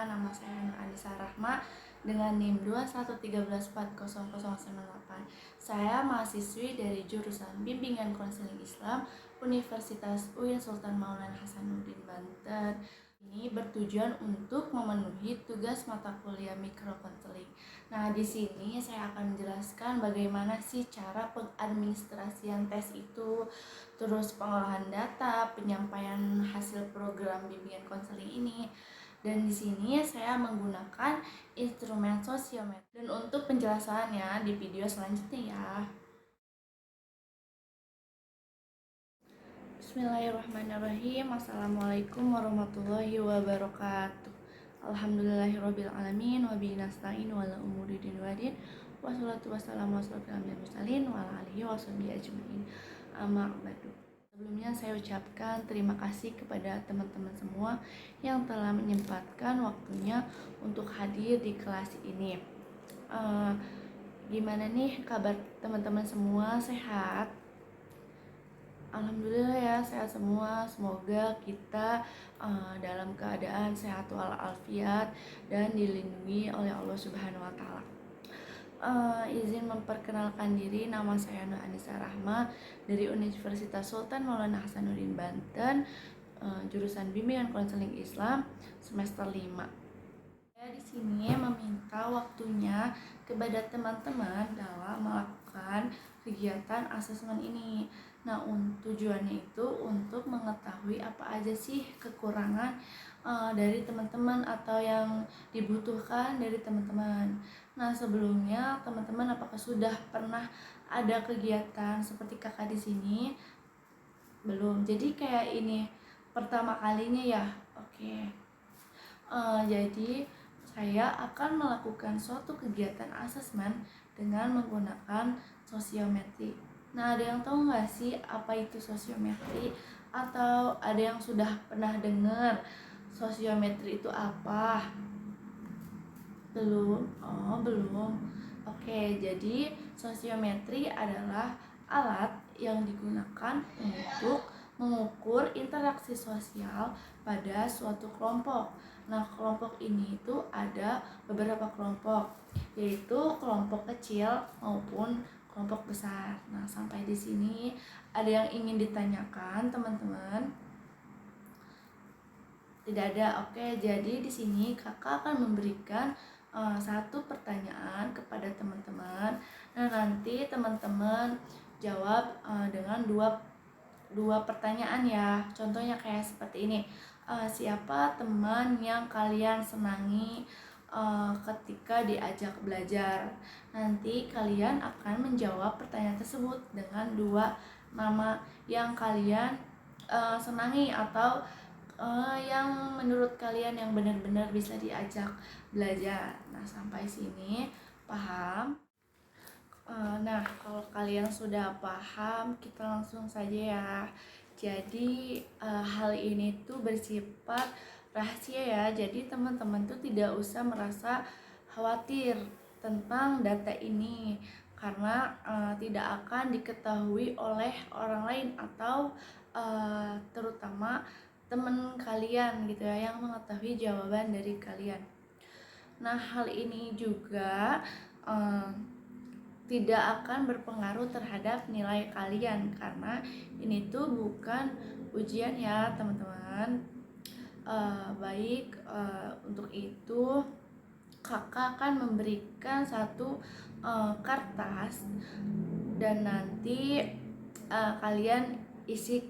perkenalkan, nama saya Nur Anissa Rahma dengan NIM 213140098. Saya mahasiswi dari jurusan Bimbingan Konseling Islam Universitas UIN Sultan Maulana Hasanuddin Banten. Ini bertujuan untuk memenuhi tugas mata kuliah mikrokonseling. Nah, di sini saya akan menjelaskan bagaimana sih cara pengadministrasian tes itu, terus pengolahan data, penyampaian hasil program bimbingan konseling ini. Dan di sini saya menggunakan instrumen sosiometri. Dan untuk penjelasannya di video selanjutnya ya. Bismillahirrahmanirrahim. Assalamualaikum warahmatullahi wabarakatuh. Alhamdulillahirabbil alamin wa bihi nasta'in wa la umuri din wadin. Wassalatu wassalamu ala mursalin wa ala alihi washabihi ajmain. Amma ba'du. Sebelumnya saya ucapkan terima kasih kepada teman-teman semua yang telah menyempatkan waktunya untuk hadir di kelas ini. Gimana nih kabar teman-teman semua, sehat? Alhamdulillah ya, sehat semua. Semoga kita dalam keadaan sehat walafiat dan dilindungi oleh Allah Subhanahu wa taala. Izin memperkenalkan diri, nama saya Nur Anissa Rahma dari Universitas Sultan Maulana Hasanuddin Banten, jurusan Bimbingan Konseling Islam semester 5. Saya di sini meminta waktunya kepada teman-teman dalam melakukan kegiatan asesmen ini. Nah, tujuannya itu untuk mengetahui apa aja sih kekurangan dari teman-teman atau yang dibutuhkan dari teman-teman. Nah, sebelumnya teman-teman apakah sudah pernah ada kegiatan seperti kakak di sini? Belum. Jadi kayak ini pertama kalinya ya. Oke. Jadi saya akan melakukan suatu kegiatan asesmen dengan menggunakan sosiometri. Nah, ada yang tahu nggak sih apa itu sosiometri? Atau ada yang sudah pernah dengar sosiometri itu apa? Belum? Oh, belum. Oke, jadi sosiometri adalah alat yang digunakan untuk mengukur interaksi sosial pada suatu kelompok. Nah, kelompok ini itu ada beberapa kelompok, yaitu kelompok kecil maupun kelompok besar. Nah, sampai di sini ada yang ingin ditanyakan, teman-teman? Tidak ada. Oke, jadi di sini kakak akan memberikan satu pertanyaan kepada teman-teman. Nah, nanti teman-teman jawab dengan dua pertanyaan ya. Contohnya kayak seperti ini. Siapa teman yang kalian senangi ketika diajak belajar? Nanti kalian akan menjawab pertanyaan tersebut dengan dua nama yang kalian senangi atau yang menurut kalian yang benar-benar bisa diajak belajar. Nah, sampai sini paham? Nah, kalau kalian sudah paham, kita langsung saja ya. Jadi hal ini tuh bersifat rahasia ya. Jadi teman-teman tuh tidak usah merasa khawatir tentang data ini karena tidak akan diketahui oleh orang lain atau terutama teman kalian gitu ya yang mengetahui jawaban dari kalian. Nah, hal ini juga tidak akan berpengaruh terhadap nilai kalian karena ini tuh bukan ujian ya teman-teman. Baik, untuk itu kakak akan memberikan satu kertas dan nanti kalian isi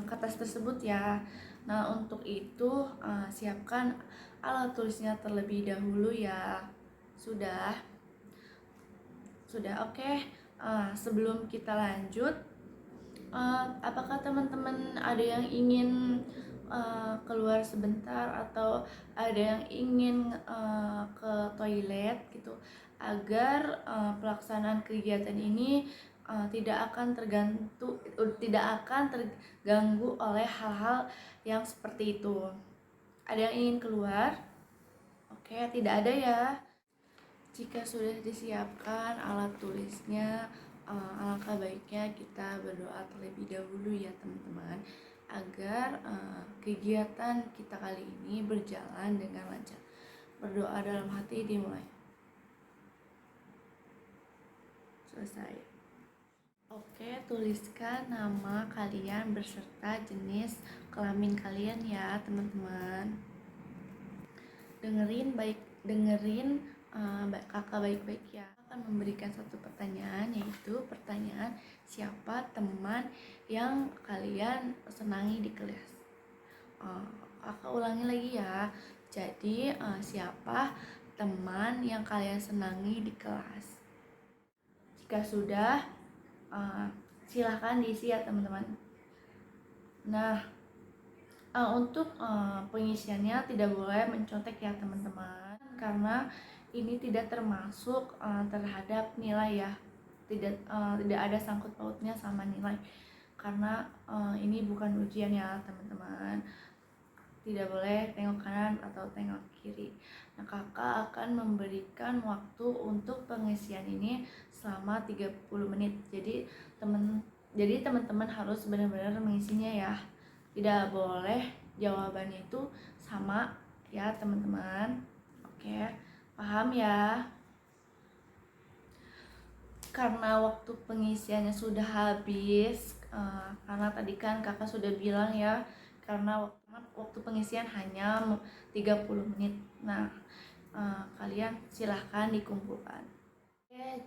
kertas tersebut ya. Nah, untuk itu siapkan alat tulisnya terlebih dahulu ya. Sudah oke. Sebelum kita lanjut, apakah teman-teman ada yang ingin keluar sebentar atau ada yang ingin ke toilet gitu agar pelaksanaan kegiatan ini tidak akan terganggu oleh hal-hal yang seperti itu. Ada yang ingin keluar? Oke, tidak ada ya. Jika sudah disiapkan alat tulisnya, alangkah baiknya kita berdoa terlebih dahulu ya teman-teman, agar kegiatan kita kali ini berjalan dengan lancar. Berdoa dalam hati dimulai. Selesai. Oke, tuliskan nama kalian beserta jenis kelamin kalian ya teman-teman. Dengerin kakak baik-baik ya. Akan memberikan satu pertanyaan, yaitu pertanyaan siapa teman yang kalian senangi di kelas. Kakak ulangi lagi ya. Jadi siapa teman yang kalian senangi di kelas? Jika sudah, silahkan diisi ya teman-teman. Nah, untuk pengisiannya tidak boleh mencontek ya teman-teman, karena ini tidak termasuk terhadap nilai ya. Tidak ada sangkut pautnya sama nilai, karena ini bukan ujian ya teman-teman. Tidak boleh tengok kanan atau tengok kiri. Nah, kakak akan memberikan waktu untuk pengisian ini selama 30 menit. Jadi teman-teman harus benar-benar mengisinya ya. Tidak boleh jawabannya itu sama ya teman-teman. Oke, paham ya? Karena waktu pengisiannya sudah habis, karena tadi kan kakak sudah bilang ya, karena waktu pengisian hanya 30 menit. Nah, kalian silahkan dikumpulkan. Oke,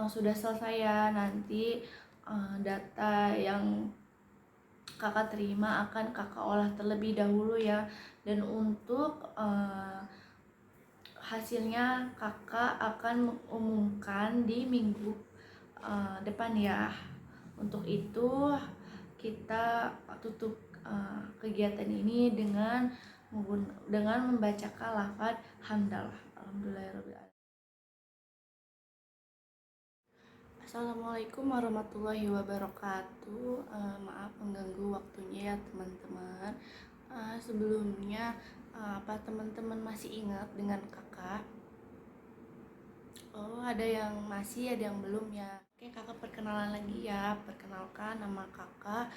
sudah selesai ya. Nanti data yang kakak terima akan kakak olah terlebih dahulu ya. Dan untuk hasilnya kakak akan mengumumkan di minggu depan ya. Untuk itu kita tutup kegiatan ini dengan membacakan lafaz hamdalah. Alhamdulillahirabbil alamin. Assalamualaikum warahmatullahi wabarakatuh. Maaf mengganggu waktunya ya teman-teman. Sebelumnya apa teman-teman masih ingat dengan kakak? Oh, ada yang masih, ada yang belum ya. Oke, kakak perkenalan lagi ya. Perkenalkan, nama kakak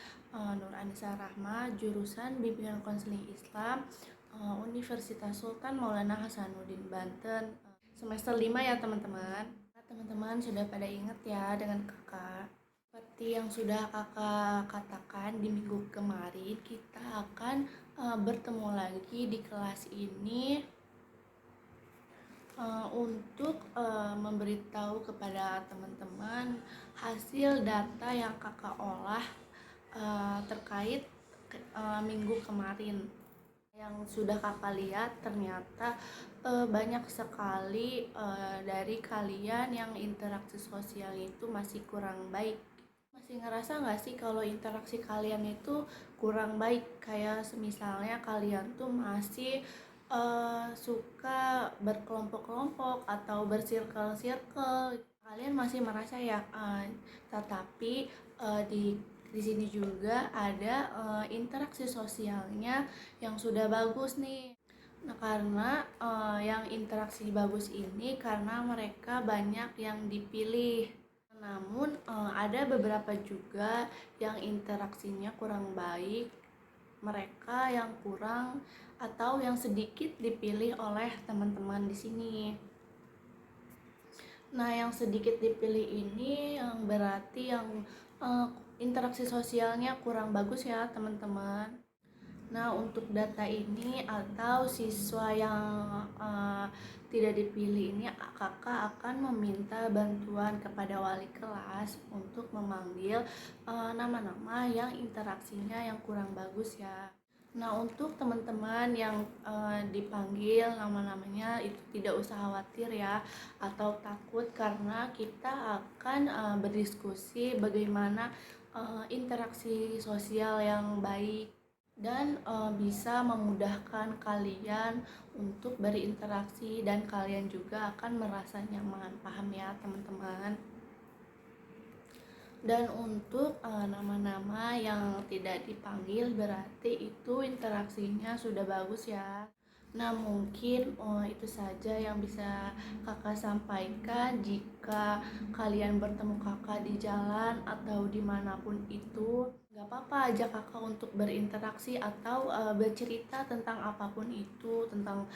Nur Anissa Rahma, jurusan Bimbingan Konseling Islam, Universitas Sultan Maulana Hasanuddin Banten, semester 5 ya teman-teman. Teman-teman sudah pada ingat ya dengan kakak. Seperti yang sudah kakak katakan di minggu kemarin, kita akan bertemu lagi di kelas ini untuk memberitahu kepada teman-teman hasil data yang kakak olah terkait minggu kemarin. Yang sudah kakak lihat, ternyata banyak sekali dari kalian yang interaksi sosial itu masih kurang baik. Masih ngerasa nggak sih kalau interaksi kalian itu kurang baik? Kayak semisalnya kalian tuh masih suka berkelompok-kelompok atau bersirkel-sirkel. Kalian masih merasa ya, tetapi di sini juga ada interaksi sosialnya yang sudah bagus nih. Nah, karena yang interaksi bagus ini karena mereka banyak yang dipilih. Namun ada beberapa juga yang interaksinya kurang baik, mereka yang kurang atau yang sedikit dipilih oleh teman-teman di sini. Nah, yang sedikit dipilih ini yang berarti yang interaksi sosialnya kurang bagus ya teman-teman. Nah, untuk data ini atau siswa yang tidak dipilih ini, kakak akan meminta bantuan kepada wali kelas untuk memanggil nama-nama yang interaksinya yang kurang bagus ya. Nah, untuk teman-teman yang dipanggil nama-namanya itu tidak usah khawatir ya atau takut, karena kita akan berdiskusi bagaimana interaksi sosial yang baik dan bisa memudahkan kalian untuk berinteraksi, dan kalian juga akan merasa nyaman. Paham ya teman-teman? Dan untuk nama-nama yang tidak dipanggil berarti itu interaksinya sudah bagus ya. Nah, mungkin itu saja yang bisa kakak sampaikan. Jika kalian bertemu kakak di jalan atau dimanapun itu, gak apa-apa ajak kakak untuk berinteraksi atau bercerita tentang apapun itu, tentang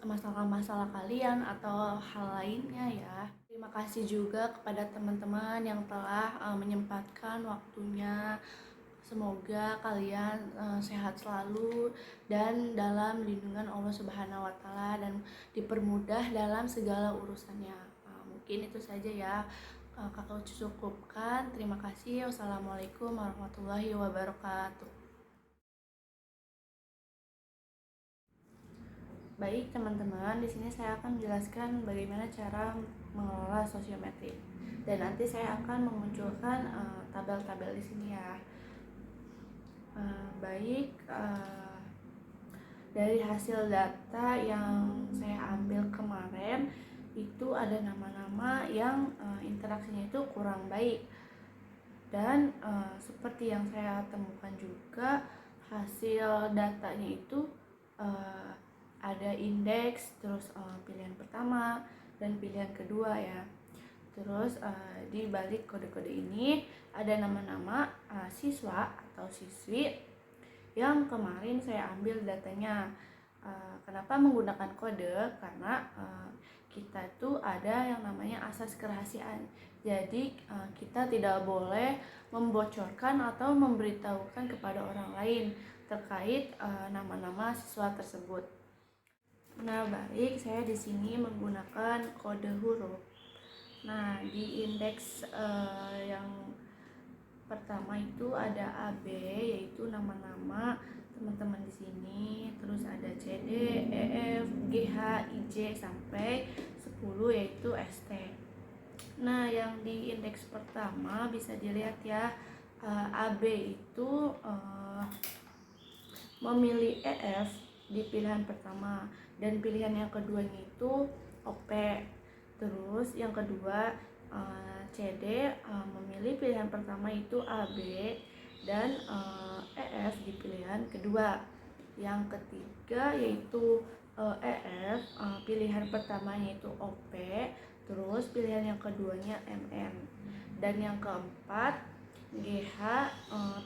masalah-masalah kalian atau hal lainnya ya. Terima kasih juga kepada teman-teman yang telah menyempatkan waktunya. Semoga kalian sehat selalu dan dalam lindungan Allah Subhanahu wa taala dan dipermudah dalam segala urusannya. Mungkin itu saja ya. Kakak cukupkan. Terima kasih. Wassalamualaikum warahmatullahi wabarakatuh. Baik teman-teman, di sini saya akan menjelaskan bagaimana cara mengelola sosiometrik dan nanti saya akan memunculkan tabel-tabel di sini ya. Baik, dari hasil data yang saya ambil kemarin itu ada nama-nama yang interaksinya itu kurang baik dan seperti yang saya temukan juga hasil datanya itu ada indeks, terus pilihan pertama dan pilihan kedua ya. Terus di balik kode-kode ini ada nama-nama siswa atau siswi yang kemarin saya ambil datanya. Kenapa menggunakan kode? Karena kita itu ada yang namanya asas kerahasiaan. Jadi kita tidak boleh membocorkan atau memberitahukan kepada orang lain terkait nama-nama siswa tersebut. Nah, baik, saya di sini menggunakan kode huruf. Nah, di indeks yang pertama itu ada AB, yaitu nama-nama teman-teman di sini. Terus ada CD, EF, GH, IJ sampai 10 yaitu ST. Nah, yang di indeks pertama bisa dilihat ya, AB itu memilih EF di pilihan pertama dan pilihan yang keduanya itu OP. Terus yang kedua CD memilih pilihan pertama itu AB dan EF di pilihan kedua. Yang ketiga yaitu EF, pilihan pertamanya itu OP, terus pilihan yang keduanya MN. Dan yang keempat GH,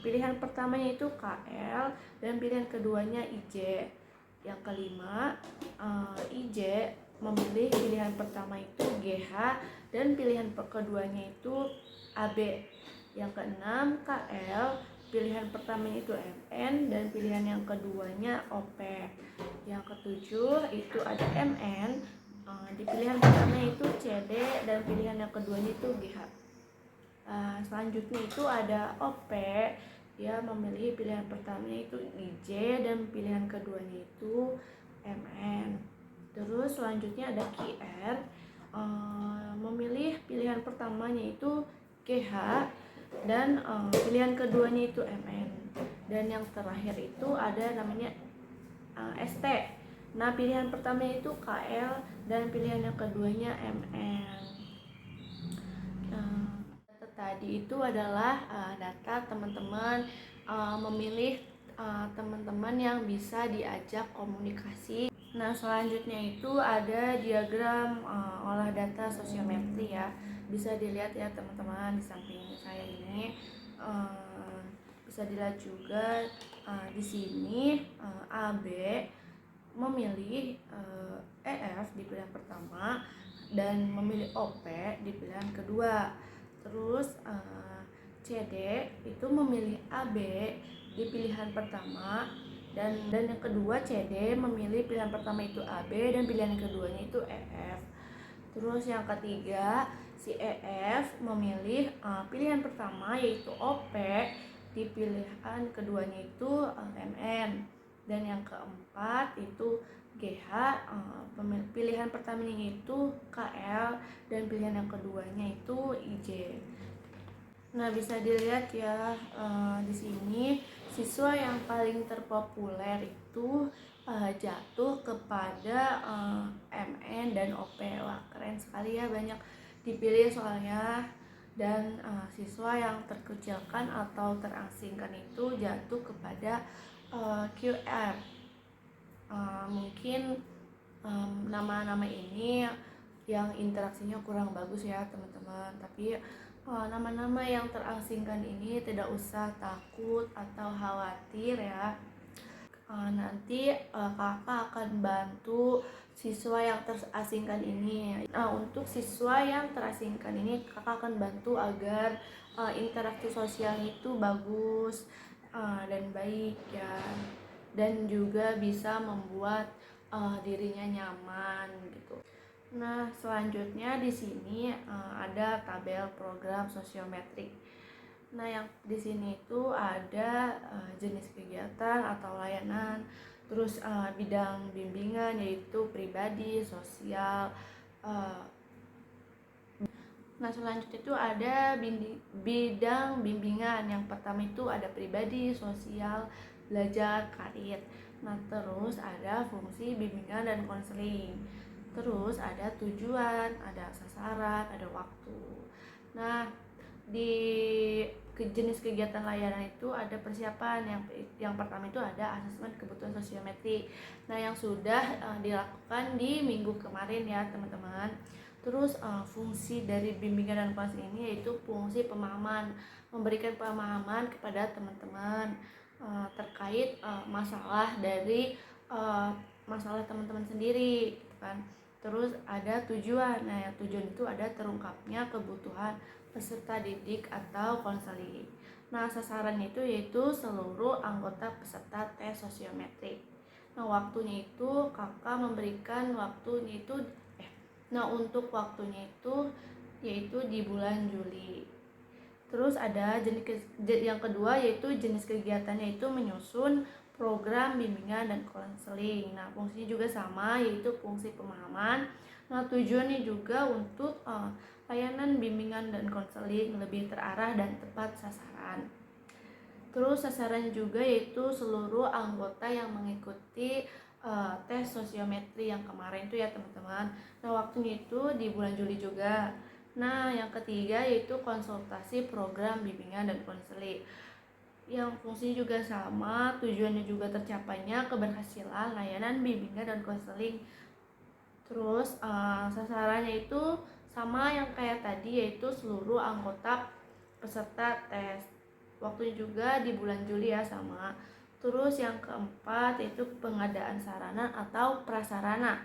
pilihan pertamanya itu KL dan pilihan keduanya IJ. Yang kelima IJ memilih pilihan pertama itu GH dan pilihan keduanya itu AB. Yang keenam KL, pilihan pertamanya itu MN dan pilihan yang keduanya OP. Yang ketujuh itu ada MN, di pilihan pertama itu CD dan pilihan yang keduanya itu GH. Selanjutnya itu ada OP, dia memilih pilihan pertamanya itu IJ dan pilihan keduanya itu MN. Terus selanjutnya ada QR, memilih pilihan pertamanya itu GH dan pilihan keduanya itu MN. Dan yang terakhir itu ada namanya ST. Nah, pilihan pertamanya itu KL dan pilihan yang keduanya MN. Tadi itu adalah data teman-teman memilih teman-teman yang bisa diajak komunikasi. Nah, selanjutnya itu ada diagram olah data sosiometri ya. Bisa dilihat ya teman-teman di samping saya ini. Bisa dilihat juga di sini AB memilih EF di pilihan pertama dan memilih OP di pilihan kedua. Terus CD itu memilih AB di pilihan pertama dan yang kedua CD memilih pilihan pertama itu AB dan pilihan keduanya itu EF. Terus yang ketiga si EF memilih pilihan pertama yaitu OP di pilihan keduanya itu MN dan yang keempat itu GH, pilihan pertamanya itu KL dan pilihan yang keduanya itu IJ. Nah, bisa dilihat ya di sini siswa yang paling terpopuler itu jatuh kepada MN dan OP. Wah, keren sekali ya, banyak dipilih soalnya. Dan siswa yang terkucilkan atau terasingkan itu jatuh kepada QR. Mungkin nama-nama ini yang interaksinya kurang bagus ya teman-teman, tapi nama-nama yang terasingkan ini tidak usah takut atau khawatir ya. Nanti kakak akan bantu siswa yang terasingkan ini. Untuk siswa yang terasingkan ini kakak akan bantu agar interaksi sosialnya itu bagus dan baik ya, dan juga bisa membuat dirinya nyaman gitu. Nah, selanjutnya di sini ada tabel program sosiometrik. Nah, yang di sini itu ada jenis kegiatan atau layanan, terus bidang bimbingan yaitu pribadi, sosial. eh, Nah, selanjutnya itu ada bidang bimbingan. Yang pertama itu ada pribadi, sosial, belajar, karir. Nah, terus ada fungsi bimbingan dan konseling. Terus ada tujuan, ada sasaran, ada waktu. Nah, di jenis kegiatan layanan itu ada persiapan. Yang pertama itu ada asesmen kebutuhan sosiometri. Nah, yang sudah dilakukan di minggu kemarin ya, teman-teman. Terus fungsi dari bimbingan dan konseling ini yaitu fungsi pemahaman, memberikan pemahaman kepada teman-teman terkait masalah dari masalah teman-teman sendiri, gitu kan. Terus ada tujuan. Nah, yang tujuan itu ada terungkapnya kebutuhan peserta didik atau konseling. Nah, sasarannya itu yaitu seluruh anggota peserta tes sosiometrik. Nah, waktunya itu kakak memberikan waktunya itu untuk waktunya itu yaitu di bulan Juli. Terus ada yang kedua yaitu jenis kegiatannya itu menyusun program bimbingan dan konseling. Nah, fungsinya juga sama yaitu fungsi pemahaman. Nah, tujuannya juga untuk layanan bimbingan dan konseling lebih terarah dan tepat sasaran. Terus sasaran juga yaitu seluruh anggota yang mengikuti tes sosiometri yang kemarin itu ya, teman-teman. Nah, waktunya itu di bulan Juli juga. Nah, yang ketiga yaitu konsultasi program bimbingan dan konseling. Yang fungsinya juga sama, tujuannya juga tercapainya keberhasilan layanan bimbingan dan konseling. Terus sasarannya itu sama yang kayak tadi yaitu seluruh anggota peserta tes. Waktunya juga di bulan Juli ya, sama. Terus yang keempat yaitu pengadaan sarana atau prasarana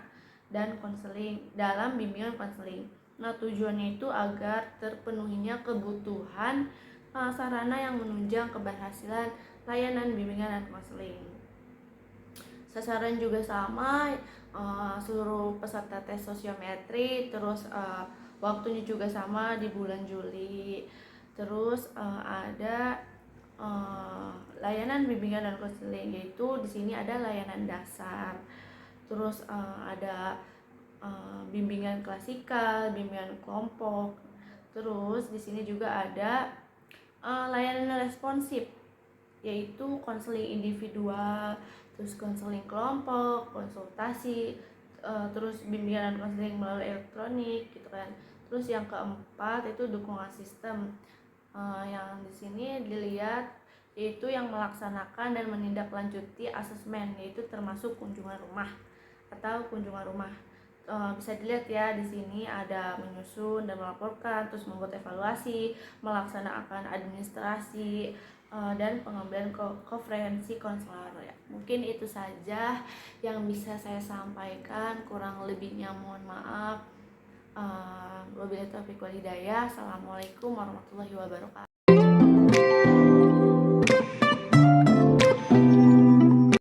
dan konseling dalam bimbingan konseling. Nah, tujuannya itu agar terpenuhinya kebutuhan sarana yang menunjang keberhasilan layanan bimbingan dan konseling. Sasaran juga sama, seluruh peserta tes sosiometri. Terus waktunya juga sama di bulan Juli. Terus ada layanan bimbingan dan konseling, yaitu di sini ada layanan dasar. Terus ada bimbingan klasikal, bimbingan kelompok. Terus di sini juga ada layanan responsif, yaitu konseling individual, terus konseling kelompok, konsultasi, terus bimbingan dan konseling melalui elektronik gitu kan. Terus yang keempat itu dukungan sistem. Yang di sini dilihat yaitu yang melaksanakan dan menindaklanjuti asesmen, yaitu termasuk kunjungan rumah atau kunjungan rumah. Bisa dilihat ya, di sini ada menyusun dan melaporkan, terus membuat evaluasi, melaksanakan administrasi, dan pengambilan konferensi konselor ya. Mungkin itu saja yang bisa saya sampaikan, kurang lebihnya mohon maaf. Wabillahi taufiq wal hidayah. Assalamualaikum warahmatullahi wabarakatuh.